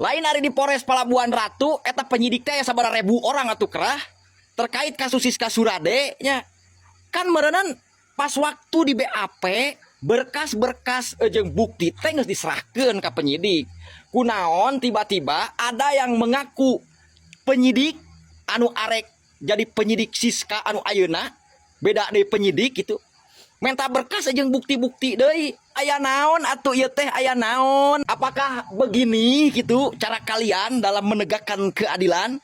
Lain hari di Polres Palabuhan Ratu eta penyidik teh sabaraha ribu orang atuh kerah terkait kasus Siska Surade nya. Kan merenan pas waktu di BAP berkas-berkas jeung bukti teh geus diserahkeun ka penyidik. Kunaon tiba-tiba ada yang mengaku penyidik anu arek jadi penyidik Siska anu ayeuna beda deui penyidik gitu. Minta berkas jeung bukti-bukti deui. Aya naon atuh ieu teh aya naon? Apakah begini gitu cara kalian dalam menegakkan keadilan?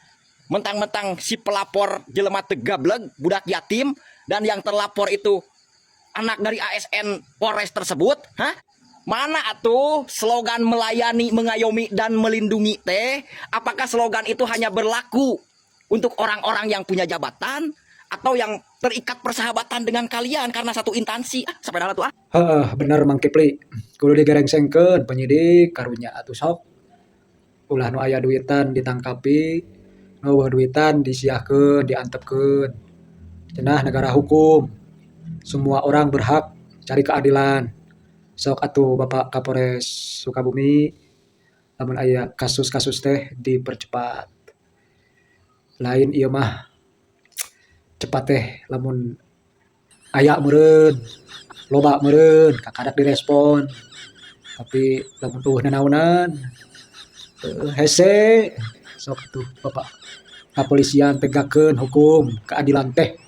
Mentang-mentang si pelapor jelema teu gableg, budak yatim dan yang terlapor itu anak dari ASN Polres tersebut, hah? Mana atuh slogan melayani, mengayomi dan melindungi teh? Apakah slogan itu hanya berlaku untuk orang-orang yang punya jabatan atau yang terikat persahabatan dengan kalian karena satu instansi? Sampai dah tuh Bener Mang Kipli. Kudu digerengsengkeun penyidik karunya atuh sok. Ulah nu aya duitan ditangkapi, nu eueuh duitan disiahkeun, diantepkeun. Cenah negara hukum. Semua orang berhak cari keadilan. Sok atuh Bapak Kapolres Sukabumi, lamun aya kasus-kasus teh dipercepat. Lain ieu mah cepat teh lamun aya meureun, loba meureun, kakadak direspon. Tapi lamun eueuh nanaunan, hese sok atuh Bapak Kapolisian tegakkeun hukum, keadilan teh.